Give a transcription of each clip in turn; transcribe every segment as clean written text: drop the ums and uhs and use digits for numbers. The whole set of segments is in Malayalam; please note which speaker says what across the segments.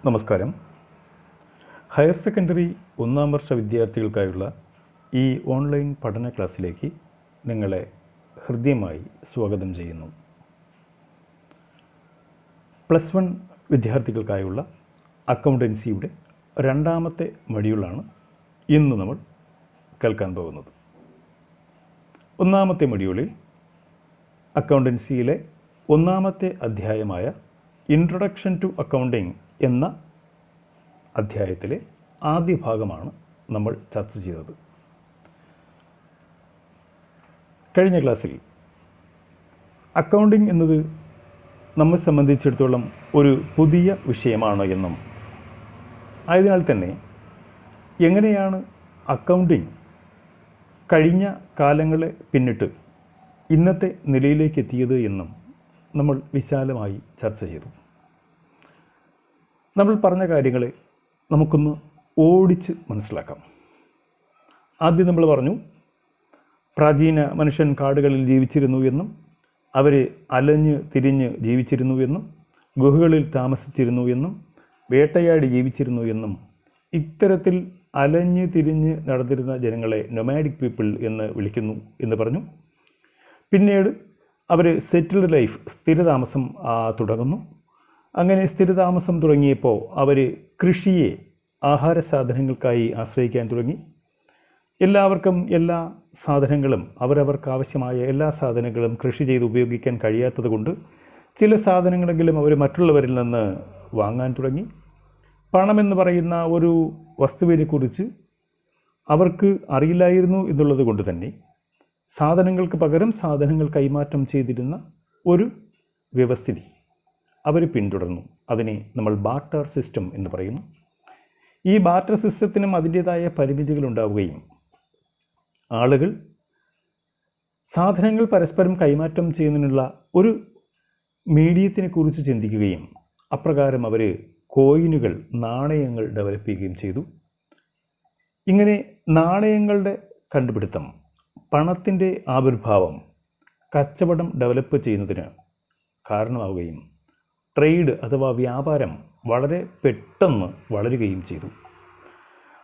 Speaker 1: നമസ്കാരം. ഹയർ സെക്കൻഡറി ഒന്നാം വർഷ വിദ്യാർത്ഥികൾക്കായുള്ള ഈ ഓൺലൈൻ പഠന ക്ലാസ്സിലേക്ക് നിങ്ങളെ ഹൃദ്യമായി സ്വാഗതം ചെയ്യുന്നു. +1 വിദ്യാർത്ഥികൾക്കായുള്ള അക്കൗണ്ടൻസിയുടെ രണ്ടാമത്തെ മൊഡ്യൂളാണ് ഇന്ന് നമ്മൾ കേൾക്കാൻ പോകുന്നത്. ഒന്നാമത്തെ മൊഡ്യൂളിൽ അക്കൗണ്ടൻസിയിലെ ഒന്നാമത്തെ അധ്യായമായ ഇൻട്രൊഡക്ഷൻ ടു അക്കൗണ്ടിംഗ് എന്ന അധ്യായത്തിലെ ആദ്യ ഭാഗമാണ് നമ്മൾ ചർച്ച ചെയ്തത്. കഴിഞ്ഞ ക്ലാസ്സിൽ അക്കൗണ്ടിംഗ് എന്നത് നമ്മെ സംബന്ധിച്ചിടത്തോളം ഒരു പുതിയ വിഷയമാണ് എന്നും ആയതിനാൽ തന്നെ എങ്ങനെയാണ് അക്കൗണ്ടിംഗ് കഴിഞ്ഞ കാലങ്ങളെ പിന്നിട്ട് ഇന്നത്തെ നിലയിലേക്ക് എത്തിയത് എന്നും നമ്മൾ വിശാലമായി ചർച്ച ചെയ്തു. നമ്മൾ പറഞ്ഞ കാര്യങ്ങളെ നമുക്കൊന്ന് ഓടിച്ച് മനസ്സിലാക്കാം. ആദ്യം നമ്മൾ പറഞ്ഞു, പ്രാചീന മനുഷ്യൻ കാടുകളിൽ ജീവിച്ചിരുന്നു എന്നും അവർ അലഞ്ഞ് തിരിഞ്ഞ് ജീവിച്ചിരുന്നു എന്നും ഗുഹകളിൽ താമസിച്ചിരുന്നു എന്നും വേട്ടയാടി ജീവിച്ചിരുന്നു എന്നും ഇത്തരത്തിൽ അലഞ്ഞ് തിരിഞ്ഞ് നടന്നിരുന്ന ജനങ്ങളെ നൊമാഡിക് പീപ്പിൾ എന്ന് വിളിക്കുന്നു എന്ന് പറഞ്ഞു. പിന്നീട് അവർ സെറ്റിൽഡ് ലൈഫ്, സ്ഥിരതാമസം തുടങ്ങുന്നു. അങ്ങനെ സ്ഥിരതാമസം തുടങ്ങിയപ്പോൾ അവർ കൃഷിയെ ആഹാര സാധനങ്ങൾക്കായി ആശ്രയിക്കാൻ തുടങ്ങി. എല്ലാവർക്കും എല്ലാ സാധനങ്ങളും അവരവർക്ക് ആവശ്യമായ എല്ലാ സാധനങ്ങളും കൃഷി ചെയ്ത് ഉപയോഗിക്കാൻ കഴിയാത്തത് കൊണ്ട് ചില സാധനങ്ങളെങ്കിലും അവർ മറ്റുള്ളവരിൽ നിന്ന് വാങ്ങാൻ തുടങ്ങി. പണമെന്ന് പറയുന്ന ഒരു വസ്തുവിനെക്കുറിച്ച് അവർക്ക് അറിയില്ലായിരുന്നു എന്നുള്ളത് കൊണ്ട് തന്നെ സാധനങ്ങൾക്ക് പകരം സാധനങ്ങൾ കൈമാറ്റം ചെയ്തിരുന്ന ഒരു വ്യവസ്ഥിതി അവർ പിന്തുടർന്നു. അതിനെ നമ്മൾ ബാർട്ടർ സിസ്റ്റം എന്ന് പറയുന്നു. ഈ ബാർട്ടർ സിസ്റ്റത്തിനും അതിൻ്റേതായ പരിമിതികളുണ്ടാവുകയും ആളുകൾ സാധനങ്ങൾ പരസ്പരം കൈമാറ്റം ചെയ്യുന്നതിനുള്ള ഒരു മീഡിയത്തിനെ കുറിച്ച് ചിന്തിക്കുകയും അപ്രകാരം അവർ കോയിനുകൾ, നാണയങ്ങൾ ഡെവലപ്പ് ചെയ്യുകയും ചെയ്തു. ഇങ്ങനെ നാണയങ്ങളുടെ കണ്ടുപിടുത്തം, പണത്തിൻ്റെ ആവിർഭാവം കച്ചവടം ഡെവലപ്പ് ചെയ്യുന്നതിന് കാരണമാവുകയും ട്രേഡ് അഥവാ വ്യാപാരം വളരെ പെട്ടെന്ന് വളരുകയും ചെയ്തു.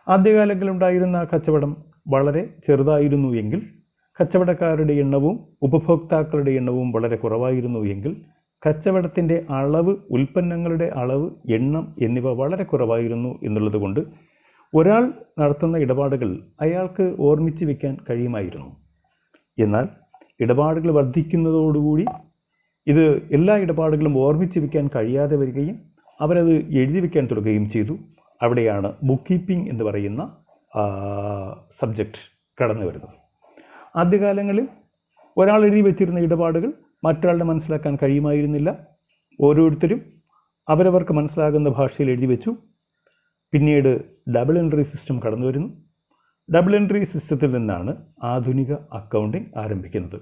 Speaker 1: ആദ്യകാലങ്ങളിലുണ്ടായിരുന്ന കച്ചവടം വളരെ ചെറുതായിരുന്നു എങ്കിൽ, കച്ചവടക്കാരുടെ എണ്ണവും ഉപഭോക്താക്കളുടെ എണ്ണവും വളരെ കുറവായിരുന്നു എങ്കിൽ, കച്ചവടത്തിൻ്റെ അളവ്, ഉൽപ്പന്നങ്ങളുടെ അളവ്, എണ്ണം എന്നിവ വളരെ കുറവായിരുന്നു എന്നുള്ളത് കൊണ്ട് ഒരാൾ നടത്തുന്ന ഇടപാടുകൾ അയാൾക്ക് ഓർമ്മിച്ച് വയ്ക്കാൻ കഴിയുമായിരുന്നു. എന്നാൽ ഇടപാടുകൾ വർദ്ധിക്കുന്നതോടുകൂടി ഇത് എല്ലാ ഇടപാടുകളും ഓർമ്മിച്ച് വയ്ക്കാൻ കഴിയാതെ വരികയും അവരത് എഴുതി വയ്ക്കാൻ തുടങ്ങുകയും ചെയ്തു. അവിടെയാണ് ബുക്ക് കീപ്പിംഗ് എന്ന് പറയുന്ന സബ്ജക്റ്റ് കടന്നു വരുന്നത്. ആദ്യകാലങ്ങളിൽ ഒരാൾ എഴുതി വച്ചിരുന്ന ഇടപാടുകൾ മറ്റൊരാളുടെ മനസ്സിലാക്കാൻ കഴിയുമായിരുന്നില്ല. ഓരോരുത്തരും അവരവർക്ക് മനസ്സിലാകുന്ന ഭാഷയിൽ എഴുതി വെച്ചു. പിന്നീട് ഡബിൾ എൻട്രി സിസ്റ്റം കടന്നു വരുന്നു. ഡബിൾ എൻട്രി സിസ്റ്റത്തിൽ നിന്നാണ് ആധുനിക അക്കൗണ്ടിംഗ് ആരംഭിക്കുന്നത്.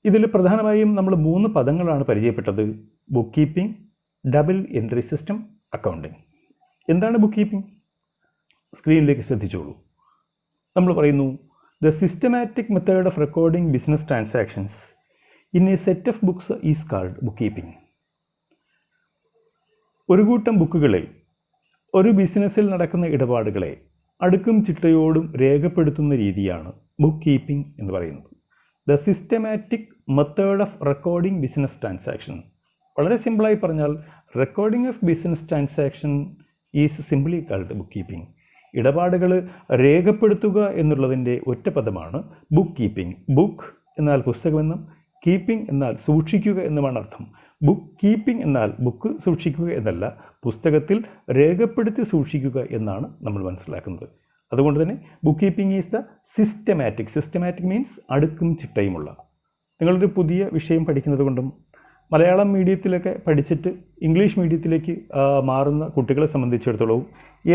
Speaker 1: ഇതിൽ പ്രധാനമായും നമ്മൾ 3 പദങ്ങളാണ് പരിചയപ്പെട്ടത്: book keeping, double entry system, accounting. എന്താണ് ബുക്ക് കീപ്പിംഗ്? സ്ക്രീനിലേക്ക് ശ്രദ്ധിച്ചോളൂ. നമ്മൾ പറയുന്നു, the systematic method of recording business transactions in a set of books is called book keeping. ഒരു കൂട്ടം ബുക്കുകളിൽ ഒരു ബിസിനസ്സിൽ നടക്കുന്ന ഇടപാടുകളെ അടുക്കും ചിട്ടയോടും രേഖപ്പെടുത്തുന്ന രീതിയാണ് ബുക്ക് കീപ്പിംഗ് എന്ന് പറയുന്നത്. The systematic method of recording business transaction. വളരെ സിമ്പിളായി പറഞ്ഞാൽ recording of business transaction is simply called book keeping. ഇടപാടുകൾ രേഖപ്പെടുത്തുക എന്നുള്ളതിൻ്റെ ഒറ്റ പദമാണ് ബുക്ക് കീപ്പിംഗ്. ബുക്ക് എന്നാൽ പുസ്തകമെന്നും കീപ്പിംഗ് എന്നാൽ സൂക്ഷിക്കുക എന്നുമാണ് അർത്ഥം. ബുക്ക് കീപ്പിംഗ് എന്നാൽ ബുക്ക് സൂക്ഷിക്കുക എന്നല്ല, പുസ്തകത്തിൽ രേഖപ്പെടുത്തി സൂക്ഷിക്കുക എന്നാണ് നമ്മൾ മനസ്സിലാക്കുന്നത്. അതുകൊണ്ട് തന്നെ book keeping is the systematic. Systematic means അടുക്കും ചിട്ടയുമുള്ള. നിങ്ങളൊരു പുതിയ വിഷയം പഠിക്കുന്നത് കൊണ്ടും മലയാളം മീഡിയത്തിലൊക്കെ പഠിച്ചിട്ട് ഇംഗ്ലീഷ് മീഡിയത്തിലേക്ക് മാറുന്ന കുട്ടികളെ സംബന്ധിച്ചിടത്തോളവും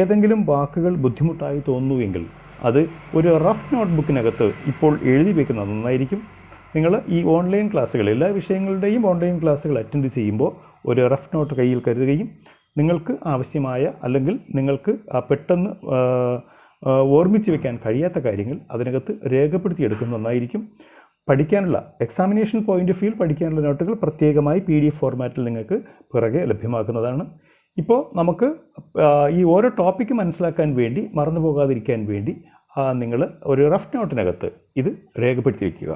Speaker 1: ഏതെങ്കിലും വാക്കുകൾ ബുദ്ധിമുട്ടായി തോന്നുന്നുവെങ്കിൽ അത് ഒരു റഫ് നോട്ട്ബുക്കിനകത്ത് ഇപ്പോൾ എഴുതി വയ്ക്കുന്നത് നന്നായിരിക്കും. നിങ്ങൾ ഈ ഓൺലൈൻ ക്ലാസ്സുകൾ, എല്ലാ വിഷയങ്ങളുടെയും ഓൺലൈൻ ക്ലാസ്സുകൾ അറ്റൻഡ് ചെയ്യുമ്പോൾ ഒരു റഫ് നോട്ട് കയ്യിൽ കരുതുകയും നിങ്ങൾക്ക് ആവശ്യമായ അല്ലെങ്കിൽ നിങ്ങൾക്ക് പെട്ടെന്ന് ഓർമ്മിച്ച് വയ്ക്കാൻ കഴിയാത്ത കാര്യങ്ങൾ അതിനകത്ത് രേഖപ്പെടുത്തിയെടുക്കുന്നത് നന്നായിരിക്കും. പഠിക്കാനുള്ള എക്സാമിനേഷൻ പോയിൻ്റ് ഓഫ് വ്യൂ പഠിക്കാനുള്ള നോട്ടുകൾ പ്രത്യേകമായി PDF ഫോർമാറ്റിൽ നിങ്ങൾക്ക് പിറകെ ലഭ്യമാക്കുന്നതാണ്. ഇപ്പോൾ നമുക്ക് ഈ ഓരോ ടോപ്പിക്ക് മനസ്സിലാക്കാൻ വേണ്ടി മറന്നു പോകാതിരിക്കാൻ വേണ്ടി നിങ്ങൾ ഒരു റഫ് നോട്ടിനകത്ത് ഇത് രേഖപ്പെടുത്തി വയ്ക്കുക.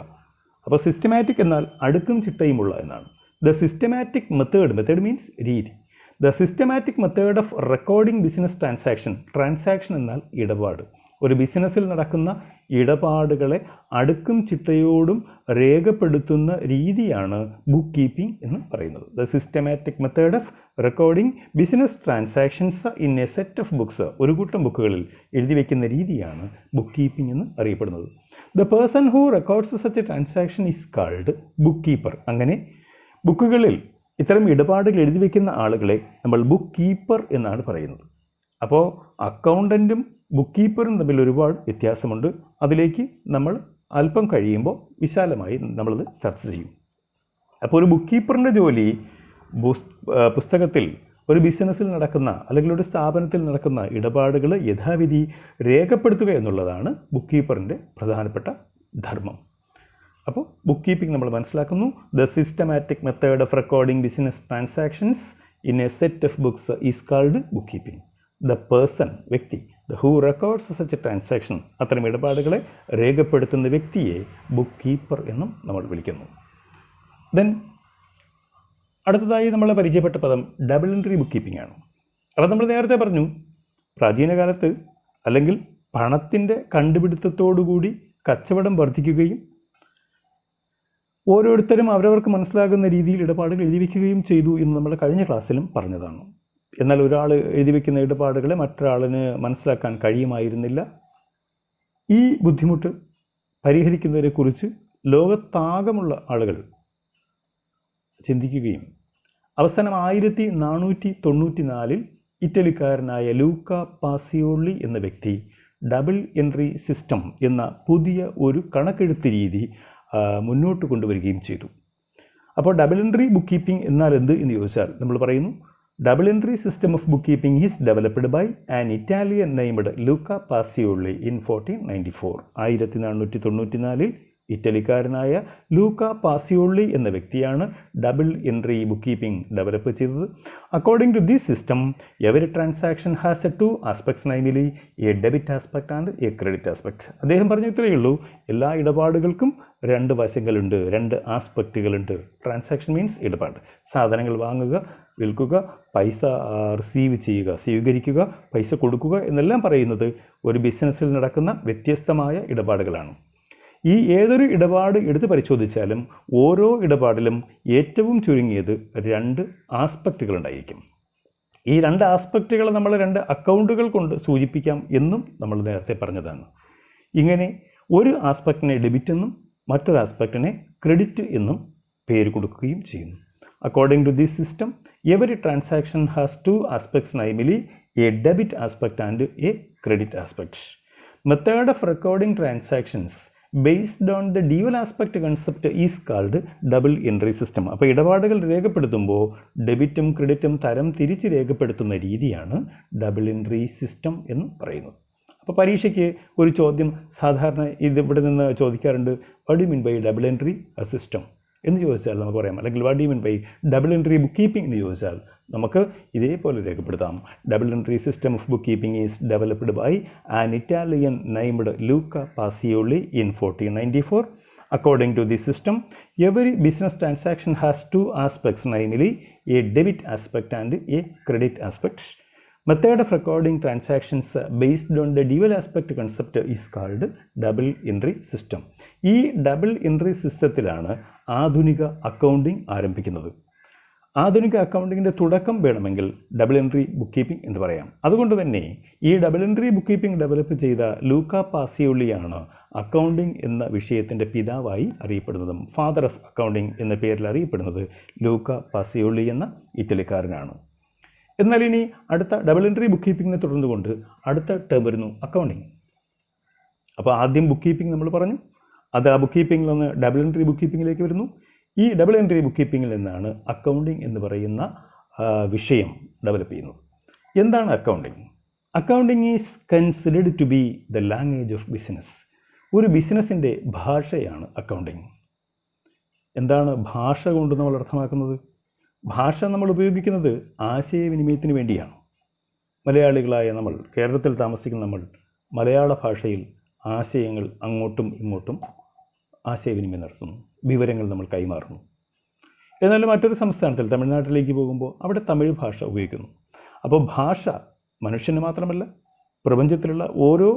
Speaker 1: അപ്പോൾ സിസ്റ്റമാറ്റിക് എന്നാൽ അടുക്കും ചിട്ടയുമുള്ള എന്നാണ്. ദ സിസ്റ്റമാറ്റിക് മെത്തേഡ് മീൻസ് രീതി. The systematic method of recording business transaction എന്നാൽ ഇടപാട്. ഒരു ബിസിനസ്സിൽ നടക്കുന്ന ഇടപാടുകളെ അടുക്കും ചിട്ടയോടും രേഖപ്പെടുത്തുന്ന രീതിയാണ് ബുക്ക് കീപ്പിംഗ് എന്ന് പറയുന്നത്. The systematic method of recording business transactions in a set of books, ഒരു കൂട്ടം ബുക്കുകളിൽ എഴുതി വയ്ക്കുന്ന രീതിയാണ് ബുക്ക് കീപ്പിംഗ് എന്ന് അറിയപ്പെടുന്നത്. The person who records such a transaction is called book keeper. അങ്ങനെ ബുക്കുകളിൽ ഇത്തരം ഇടപാടുകൾ എഴുതി വയ്ക്കുന്ന ആളുകളെ നമ്മൾ ബുക്ക് കീപ്പർ എന്നാണ് പറയുന്നത്. അപ്പോൾ അക്കൗണ്ടൻറ്റും ബുക്ക് കീപ്പറും തമ്മിൽ ഒരുപാട് വ്യത്യാസമുണ്ട്. അതിലേക്ക് നമ്മൾ അല്പം കഴിയുമ്പോൾ വിശാലമായി നമ്മളത് ചർച്ച ചെയ്യും. അപ്പോൾ ഒരു ബുക്ക് കീപ്പറിൻ്റെ ജോലി പുസ്തകത്തിൽ ഒരു ബിസിനസ്സിൽ നടക്കുന്ന അല്ലെങ്കിൽ ഒരു സ്ഥാപനത്തിൽ നടക്കുന്ന ഇടപാടുകൾ യഥാവിധി രേഖപ്പെടുത്തുക എന്നുള്ളതാണ് ബുക്ക് കീപ്പറിൻ്റെ പ്രധാനപ്പെട്ട ധർമ്മം. അപ്പോൾ ബുക്ക് കീപ്പിംഗ് നമ്മൾ മനസ്സിലാക്കുന്നു. The systematic method of recording business transactions in a set of books is called bookkeeping. The person, വ്യക്തി, the who records such a transaction, അത്തരം ഇടപാടുകളെ രേഖപ്പെടുത്തുന്ന വ്യക്തിയെ ബുക്ക് കീപ്പർ എന്നും നമ്മൾ വിളിക്കുന്നു. ദെൻ അടുത്തതായി നമ്മൾ പരിചയപ്പെട്ട പദം ഡബിൾ എൻട്രി ബുക്ക് കീപ്പിംഗ് ആണ്. അപ്പോൾ നമ്മൾ നേരത്തെ പറഞ്ഞു, പ്രാചീന കാലത്ത് അല്ലെങ്കിൽ പണത്തിൻ്റെ കണ്ടുപിടുത്തത്തോടുകൂടി കച്ചവടം വർദ്ധിക്കുകയും ഓരോരുത്തരും അവരവർക്ക് മനസ്സിലാകുന്ന രീതിയിൽ ഇടപാടുകൾ എഴുതി വയ്ക്കുകയും ചെയ്തു എന്ന് നമ്മൾ കഴിഞ്ഞ ക്ലാസ്സിലും പറഞ്ഞതാണ്. എന്നാൽ ഒരാൾ എഴുതി വയ്ക്കുന്ന ഇടപാടുകളെ മറ്റൊരാളിന് മനസ്സിലാക്കാൻ കഴിയുമായിരുന്നില്ല. ഈ ബുദ്ധിമുട്ട് പരിഹരിക്കുന്നതിനെക്കുറിച്ച് ലോകത്താകമുള്ള ആളുകൾ ചിന്തിക്കുകയും അവസാനം 1494 ഇറ്റലിക്കാരനായ ലൂക്ക പാസിയോളി എന്ന വ്യക്തി ഡബിൾ എൻട്രി സിസ്റ്റം എന്ന പുതിയ ഒരു കണക്കെഴുത്ത് രീതി മുന്നോട്ട് കൊണ്ടുവരികയും ചെയ്തു. അപ്പോൾ ഡബിൾ എൻട്രി ബുക്ക് കീപ്പിംഗ് എന്നാൽ എന്ത് എന്ന് ചോദിച്ചാൽ നമ്മൾ പറയുന്നു, double entry system of bookkeeping is developed by an Italian named Luca Pacioli in 1494. 1494 ഇറ്റലിക്കാരനായ ലൂക്ക പാസിയോളി എന്ന വ്യക്തിയാണ് double entry bookkeeping develop ചെയ്തത്. According to this system every transaction has a 2 aspects, namely a debit aspect and a credit aspect. അദ്ദേഹം പറഞ്ഞ ഇത്രയേ ഉള്ളൂ, എല്ലാ ഇടപാടുകൾക്കും 2 വശങ്ങളുണ്ട്, 2 ആസ്പെക്റ്റുകളുണ്ട്. ട്രാൻസാക്ഷൻ മീൻസ് ഇടപാട്, സാധനങ്ങൾ വാങ്ങുക, വിൽക്കുക, പൈസ റിസീവ് ചെയ്യുക, സ്വീകരിക്കുക, പൈസ കൊടുക്കുക എന്നെല്ലാം പറയുന്നത് ഒരു ബിസിനസ്സിൽ നടക്കുന്ന വ്യത്യസ്തമായ ഇടപാടുകളാണ്. ഈ ഏതൊരു ഇടപാട് എടുത്ത് പരിശോധിച്ചാലും ഓരോ ഇടപാടിലും ഏറ്റവും ചുരുങ്ങിയത് 2 ആസ്പെക്റ്റുകളുണ്ടായിരിക്കും. ഈ 2 ആസ്പെക്റ്റുകൾ നമ്മൾ 2 അക്കൗണ്ടുകൾ കൊണ്ട് സൂചിപ്പിക്കാം എന്നും നമ്മൾ നേരത്തെ പറഞ്ഞതാണ്. ഇങ്ങനെ ഒരു ആസ്പെക്റ്റിനെ ഡെബിറ്റ് എന്നും മറ്റൊരു ആസ്പെക്റ്റിനെ ക്രെഡിറ്റ് എന്നും പേര് കൊടുക്കുകയും ചെയ്യുന്നു. According to this system every transaction has 2 aspects, namely a debit aspect and a credit aspect. Method of recording transactions based on the dual aspect concept is called double entry system. അപ്പോൾ ഇടപാടുകൾ രേഖപ്പെടുത്തുമ്പോൾ ഡെബിറ്റും ക്രെഡിറ്റും തരം തിരിച്ച് രേഖപ്പെടുത്തുന്ന രീതിയാണ് ഡബിൾ എൻട്രി സിസ്റ്റം എന്ന് പറയുന്നത്. അപ്പോൾ പരീക്ഷയ്ക്ക് ഒരു ചോദ്യം സാധാരണ ഇവിടെ നിന്ന് ചോദിക്കാറുണ്ട്, what do mean by double entry system എന്ന് ചോദിച്ചാൽ നമുക്ക് പറയാം, അല്ലെങ്കിൽ what do mean by double entry bookkeeping എന്ന് ചോദിച്ചാൽ നമുക്ക് ഇതേപോലെ രേഖപ്പെടുത്താം. Double entry system of bookkeeping is developed by an Italian named Luca Pacioli in 1494. According to this system, every business transaction has 2 aspects, namely a debit aspect and a credit aspect. Method of recording transactions based on the dual aspect concept is called double entry system. ഈ ഡബിൾ എൻട്രി സിസ്റ്റത്തിലാണ് ആധുനിക അക്കൗണ്ടിംഗ് ആരംഭിക്കുന്നത്. ആധുനിക അക്കൗണ്ടിങ്ങിൻ്റെ തുടക്കം വേണമെങ്കിൽ ഡബിൾ എൻട്രി ബുക്ക് കീപ്പിംഗ് എന്ന് പറയാം. അതുകൊണ്ട് തന്നെ ഈ double entry bookkeeping develop ചെയ്ത ലൂക്ക പാസിയോളിയാണ് അക്കൗണ്ടിംഗ് എന്ന വിഷയത്തിൻ്റെ പിതാവായി അറിയപ്പെടുന്നതും ഫാദർ ഓഫ് അക്കൗണ്ടിംഗ് എന്ന പേരിൽ അറിയപ്പെടുന്നത് ലൂക്ക പാസിയോളി എന്ന ഇറ്റലിക്കാരനാണ്. എന്നാൽ ഇനി അടുത്ത ഡബിൾ എൻട്രി ബുക്ക് കീപ്പിങ്ങിനെ തുടർന്നുകൊണ്ട് അടുത്ത ടേം വരുന്നു അക്കൗണ്ടിങ്. അപ്പോൾ ആദ്യം ബുക്ക് കീപ്പിംഗ് നമ്മൾ പറഞ്ഞു, അത് ആ ബുക്ക് കീപ്പിങ്ങിൽ നിന്ന് ഡബിൾ എൻട്രി ബുക്ക് കീപ്പിങ്ങിലേക്ക് വരുന്നു. ഈ ഡബിൾ എൻട്രി ബുക്ക് കീപ്പിങ്ങിൽ നിന്നാണ് അക്കൗണ്ടിങ് എന്ന് പറയുന്ന വിഷയം ഡെവലപ്പ് ചെയ്യുന്നത്. എന്താണ് accounting? Accounting is considered to be the language of business. ഒരു ബിസിനസ്സിൻ്റെ ഭാഷയാണ് അക്കൗണ്ടിങ്. എന്താണ് ഭാഷ കൊണ്ട് നമ്മൾ അർത്ഥമാക്കുന്നത്? ഭാഷ നമ്മൾ ഉപയോഗിക്കുന്നത് ആശയവിനിമയത്തിന് വേണ്ടിയാണ്. മലയാളികളായ നമ്മൾ, കേരളത്തിൽ താമസിക്കുന്ന നമ്മൾ, മലയാള ഭാഷയിൽ ആശയങ്ങൾ അങ്ങോട്ടും ഇങ്ങോട്ടും ആശയവിനിമയം നടത്തുന്നു, വിവരങ്ങൾ നമ്മൾ കൈമാറുന്നു. എന്നാൽ മറ്റൊരു സംസ്ഥാനത്തിൽ, തമിഴ്നാട്ടിലേക്ക് പോകുമ്പോൾ അവിടെ തമിഴ് ഭാഷ ഉപയോഗിക്കുന്നു. അപ്പോൾ ഭാഷ മനുഷ്യന് മാത്രമല്ല, പ്രപഞ്ചത്തിലുള്ള ഓരോ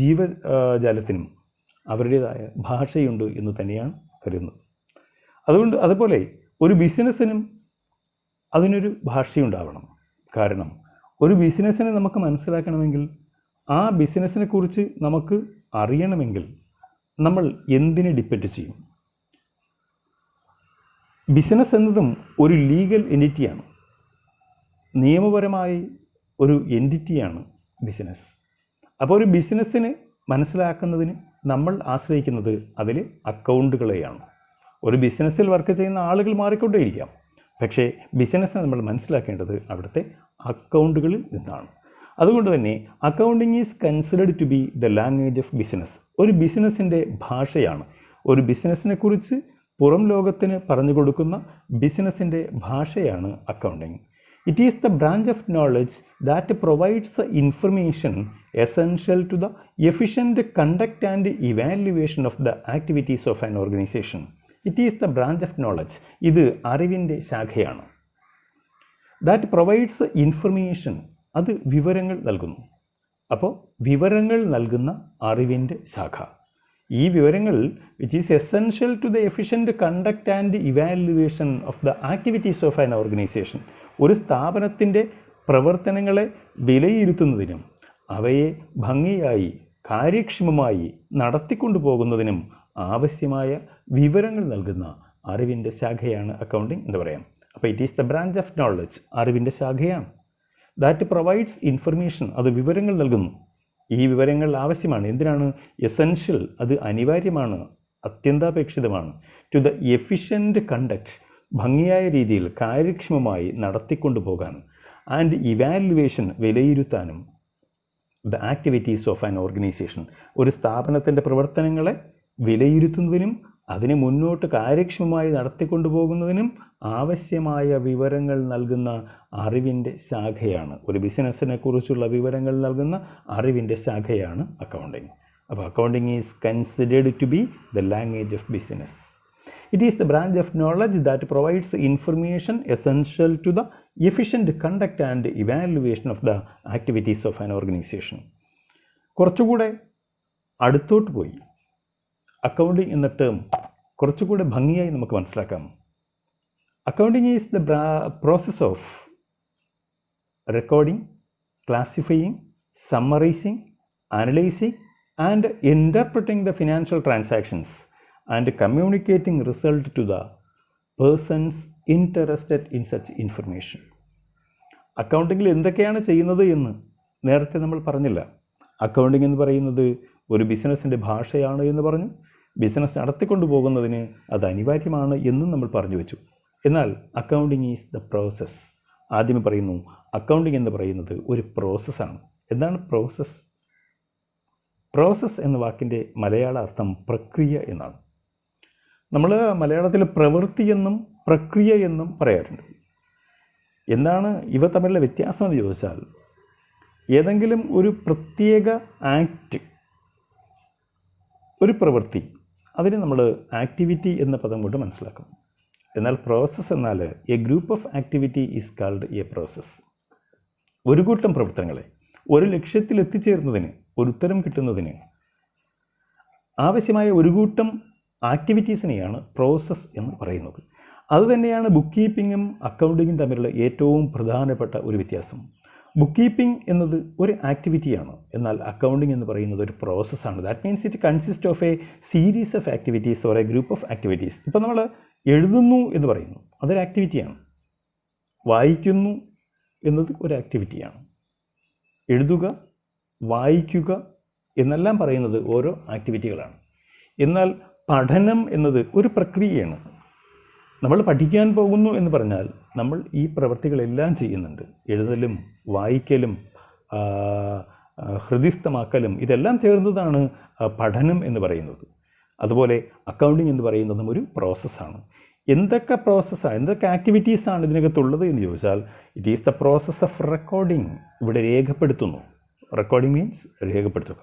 Speaker 1: ജീവജാലത്തിനും അവരുടേതായ ഭാഷയുണ്ട് എന്ന് തന്നെയാണ് കരുതുന്നത്. അതുപോലെ ഒരു ബിസിനസ്സിനും അതിനൊരു ഭാഷയുണ്ടാവണം. കാരണം ഒരു ബിസിനസ്സിനെ നമുക്ക് മനസ്സിലാക്കണമെങ്കിൽ, ആ ബിസിനസ്സിനെ കുറിച്ച് നമുക്ക് അറിയണമെങ്കിൽ നമ്മൾ എന്തിനെ ഡിപ്പെൻഡ് ചെയ്യും? ബിസിനസ് എന്നതും ഒരു ലീഗൽ എൻറ്റിറ്റിയാണ്, നിയമപരമായി ഒരു എൻറ്റിറ്റിയാണ് ബിസിനസ്. അപ്പോൾ ഒരു ബിസിനസ്സിനെ മനസ്സിലാക്കുന്നതിന് നമ്മൾ ആശ്രയിക്കുന്നത് അതിൽ അക്കൗണ്ടുകളെയാണ്. ഒരു ബിസിനസ്സിൽ വർക്ക് ചെയ്യുന്ന ആളുകൾ മാറിക്കൊണ്ടേയിരിക്കാം, പക്ഷേ ബിസിനസ്സിനെ നമ്മൾ മനസ്സിലാക്കേണ്ടത് അവിടുത്തെ അക്കൗണ്ടുകളിൽ നിന്നാണ്. അതുകൊണ്ട് തന്നെ accounting is considered to be the language of business. ഒരു ബിസിനസ്സിൻ്റെ ഭാഷയാണ്. ഒരു ബിസിനസ്സിനെ കുറിച്ച് പുറം ലോകത്തിന് പറഞ്ഞു കൊടുക്കുന്ന ബിസിനസ്സിൻ്റെ ഭാഷയാണ് accounting. It is the branch of knowledge that provides the information essential to the efficient conduct and evaluation of the activities of an organisation. It is the branch of knowledge. ഇത് അറിവിൻ്റെ ശാഖയാണ്. ദാറ്റ് പ്രൊവൈഡ്സ് ഇൻഫർമേഷൻ, അത് വിവരങ്ങൾ നൽകുന്നു. അപ്പോൾ വിവരങ്ങൾ നൽകുന്ന അറിവിൻ്റെ ശാഖ. ഈ വിവരങ്ങൾ which is essential to the efficient conduct and evaluation of the activities of an organisation. ഒരു സ്ഥാപനത്തിൻ്റെ പ്രവർത്തനങ്ങളെ വിലയിരുത്തുന്നതിനും അവയെ ഭംഗിയായി കാര്യക്ഷമമായി നടത്തിക്കൊണ്ടു പോകുന്നതിനും ആവശ്യമായ വിവരങ്ങൾ നൽകുന്ന അറിവിൻ്റെ ശാഖയാണ് അക്കൗണ്ടിങ് എന്ന് പറയാം. അപ്പോൾ it is the branch of knowledge, അറിവിൻ്റെ ശാഖയാണ്. ദാറ്റ് പ്രൊവൈഡ്സ് ഇൻഫർമേഷൻ, അത് വിവരങ്ങൾ നൽകുന്നു. ഈ വിവരങ്ങൾ ആവശ്യമാണ്. എന്തിനാണ്? എസെൻഷ്യൽ, അത് അനിവാര്യമാണ്, അത്യന്താപേക്ഷിതമാണ്. ടു ദ എഫിഷ്യൻറ്റ് കണ്ടക്ട്, ഭംഗിയായ രീതിയിൽ കാര്യക്ഷമമായി നടത്തിക്കൊണ്ടു പോകാൻ. ആൻഡ് ഇവാലുവേഷൻ, വിലയിരുത്താനും. The activities of an organisation, ഒരു സ്ഥാപനത്തിൻ്റെ പ്രവർത്തനങ്ങളെ വിലയിരുത്തുന്നതിനും അതിനെ മുന്നോട്ട് കാര്യക്ഷമമായി നടത്തിക്കൊണ്ടു പോകുന്നതിനും ആവശ്യമായ വിവരങ്ങൾ നൽകുന്ന അറിവിൻ്റെ ശാഖയാണ്. ഒരു ബിസിനസ്സിനെ കുറിച്ചുള്ള വിവരങ്ങൾ നൽകുന്ന അറിവിൻ്റെ ശാഖയാണ് അക്കൗണ്ടിങ്. അപ്പോൾ accounting is considered to be the language of business. It is the branch of knowledge that provides information essential to the efficient conduct and evaluation of the activities of an organisation. കുറച്ചുകൂടെ അടുത്തോട്ട് പോയി അക്കൗണ്ടിങ് എന്ന ടേം കുറച്ചുകൂടെ ഭംഗിയായി നമുക്ക് മനസ്സിലാക്കാം. Accounting is the process of recording, classifying, summarising, analysing and interpreting the financial transactions and communicating result to the persons interested in such information. അക്കൗണ്ടിങ്ങിൽ എന്തൊക്കെയാണ് ചെയ്യുന്നത് എന്ന് നേരത്തെ നമ്മൾ പറഞ്ഞില്ല. അക്കൗണ്ടിങ് എന്ന് പറയുന്നത് ഒരു ബിസിനസ്സിൻ്റെ ഭാഷയാണ് എന്ന് പറഞ്ഞു. ബിസിനസ് നടത്തിക്കൊണ്ടു പോകുന്നതിന് അത് അനിവാര്യമാണ് എന്നും നമ്മൾ പറഞ്ഞു വെച്ചു. എന്നാൽ അക്കൗണ്ടിങ് ഈസ് ദ പ്രോസസ്സ്. ആദ്യമേ പറയുന്നു, അക്കൗണ്ടിങ് എന്ന് പറയുന്നത് ഒരു പ്രോസസ്സാണ്. എന്താണ് പ്രോസസ്സ്? പ്രോസസ്സ് എന്ന വാക്കിൻ്റെ മലയാള അർത്ഥം പ്രക്രിയ എന്നാണ്. നമ്മൾ മലയാളത്തിൽ പ്രവൃത്തി എന്നും പ്രക്രിയ എന്നും പറയാറുണ്ട്. എന്താണ് ഇവ തമ്മിലുള്ള വ്യത്യാസം എന്ന് ചോദിച്ചാൽ, ഏതെങ്കിലും ഒരു പ്രത്യേക ആക്ട്, ഒരു പ്രവൃത്തി, അതിന് നമ്മൾ ആക്ടിവിറ്റി എന്ന പദം കൊണ്ട് മനസ്സിലാക്കും. എന്നാൽ പ്രോസസ്സ് എന്നാൽ A group of activity is called A process. ഒരു കൂട്ടം പ്രവർത്തനങ്ങളെ ഒരു ലക്ഷ്യത്തിൽ എത്തിച്ചേരുന്നതിന്, ഒരു ഉത്തരം കിട്ടുന്നതിന് ആവശ്യമായ ഒരു കൂട്ടം ആക്ടിവിറ്റീസിനെയാണ് പ്രോസസ്സ് എന്ന് പറയുന്നത്. അതുതന്നെയാണ് ബുക്ക് കീപ്പിങ്ങും അക്കൗണ്ടിങ്ങും തമ്മിലുള്ള ഏറ്റവും പ്രധാനപ്പെട്ട ഒരു വ്യത്യാസം. ബുക്ക് കീപ്പിംഗ് എന്നത് ഒരു ആക്ടിവിറ്റിയാണ്, എന്നാൽ അക്കൗണ്ടിങ് എന്ന് പറയുന്നത് ഒരു പ്രോസസ്സാണ്. That means it consist of A series of activities or A group of activities. ഇപ്പോൾ നമ്മൾ എഴുതുന്നു എന്ന് പറയുന്നു, അതൊരു ആക്ടിവിറ്റിയാണ്. വായിക്കുന്നു എന്നത് ഒരു ആക്ടിവിറ്റിയാണ്. എഴുതുക, വായിക്കുക എന്നെല്ലാം പറയുന്നത് ഓരോ ആക്ടിവിറ്റികളാണ്. എന്നാൽ പഠനം എന്നത് ഒരു പ്രക്രിയയാണ്. നമ്മൾ പഠിക്കാൻ പോകുന്നു എന്ന് പറഞ്ഞാൽ നമ്മൾ ഈ പ്രവൃത്തികളെല്ലാം ചെയ്യുന്നുണ്ട്. എഴുതലും വായിക്കലും ഹൃദിസ്ഥമാക്കലും ഇതെല്ലാം ചേർന്നതാണ് പഠനം എന്ന് പറയുന്നത്. അതുപോലെ അക്കൗണ്ടിങ് എന്ന് പറയുന്നതും ഒരു പ്രോസസ്സാണ്. എന്തൊക്കെ പ്രോസസ്സാണ്, എന്തൊക്കെ ആക്ടിവിറ്റീസാണ് ഇതിനകത്തുള്ളത് എന്ന് ചോദിച്ചാൽ it is the process of recording. ഇവിടെ രേഖപ്പെടുത്തുന്നു. റെക്കോർഡിങ് മീൻസ് രേഖപ്പെടുത്തുക.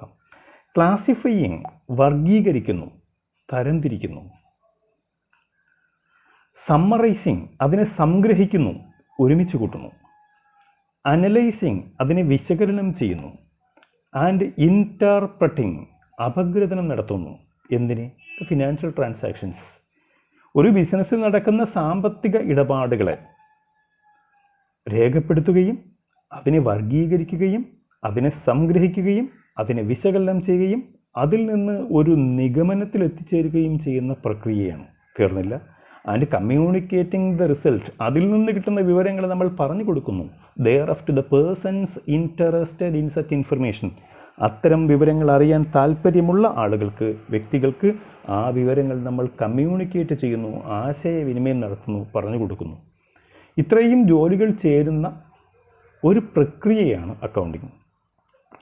Speaker 1: ക്ലാസിഫയിങ് വർഗീകരിക്കുന്നു, തരംതിരിക്കുന്നു. സമ്മറൈസിങ് അതിനെ സംഗ്രഹിക്കുന്നു, ഒരുമിച്ച് കൂട്ടുന്നു. അനലൈസിങ് അതിനെ വിശകലനം ചെയ്യുന്നു. ആൻഡ് ഇൻറ്റർപ്രറ്റിംഗ് അപഗ്രഥനം നടത്തുന്നു. എന്തിന്? Financial transactions. ഒരു ബിസിനസ്സിൽ നടക്കുന്ന സാമ്പത്തിക ഇടപാടുകളെ രേഖപ്പെടുത്തുകയും അതിനെ വർഗീകരിക്കുകയും അതിനെ സംഗ്രഹിക്കുകയും അതിനെ വിശകലനം ചെയ്യുകയും അതിൽ നിന്ന് ഒരു നിഗമനത്തിൽ എത്തിച്ചേരുകയും ചെയ്യുന്ന പ്രക്രിയയാണ്. തീർന്നില്ല. ആൻഡ് കമ്മ്യൂണിക്കേറ്റിംഗ് ദ റിസൾട്ട്, അതിൽ നിന്ന് കിട്ടുന്ന വിവരങ്ങൾ നമ്മൾ പറഞ്ഞു കൊടുക്കുന്നു. Thereof to the persons interested in such information. അത്തരം വിവരങ്ങൾ അറിയാൻ താല്പര്യമുള്ള ആളുകൾക്ക്, വ്യക്തികൾക്ക് ആ വിവരങ്ങൾ നമ്മൾ കമ്മ്യൂണിക്കേറ്റ് ചെയ്യുന്നു, ആശയവിനിമയം നടത്തുന്നു, പറഞ്ഞു കൊടുക്കുന്നു. ഇത്രയും ജോലികൾ ചേരുന്ന ഒരു പ്രക്രിയയാണ് അക്കൗണ്ടിങ്.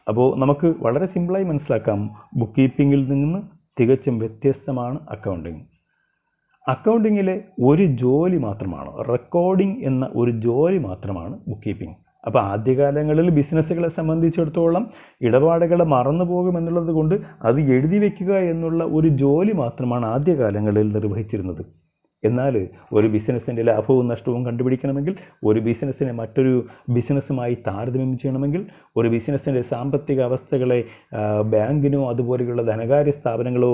Speaker 1: അപ്പോൾ നമുക്ക് വളരെ സിമ്പിളായി മനസ്സിലാക്കാം, ബുക്ക് കീപ്പിങ്ങിൽ നിന്ന് തികച്ചും വ്യത്യസ്തമാണ് അക്കൗണ്ടിങ്. അക്കൗണ്ടിങ്ങിലെ ഒരു ജോലി മാത്രമാണ്, റെക്കോർഡിംഗ് എന്ന ഒരു ജോലി മാത്രമാണ് ബുക്ക് കീപ്പിംഗ്. അപ്പോൾ ആദ്യകാലങ്ങളിൽ ബിസിനസ്സുകളെ സംബന്ധിച്ചിടത്തോളം ഇടപാടുകൾ മറന്നു പോകുമെന്നുള്ളത് കൊണ്ട് അത് എഴുതി വയ്ക്കുക എന്നുള്ള ഒരു ജോലി മാത്രമാണ് ആദ്യകാലങ്ങളിൽ നിർവഹിച്ചിരുന്നത്. എന്നാൽ ഒരു ബിസിനസ്സിൻ്റെ ലാഭവും നഷ്ടവും കണ്ടുപിടിക്കണമെങ്കിൽ, ഒരു ബിസിനസ്സിനെ മറ്റൊരു ബിസിനസ്സുമായി താരതമ്യം ചെയ്യണമെങ്കിൽ, ഒരു ബിസിനസ്സിൻ്റെ സാമ്പത്തിക അവസ്ഥകളെ ബാങ്കിനോ അതുപോലെയുള്ള ധനകാര്യ സ്ഥാപനങ്ങളോ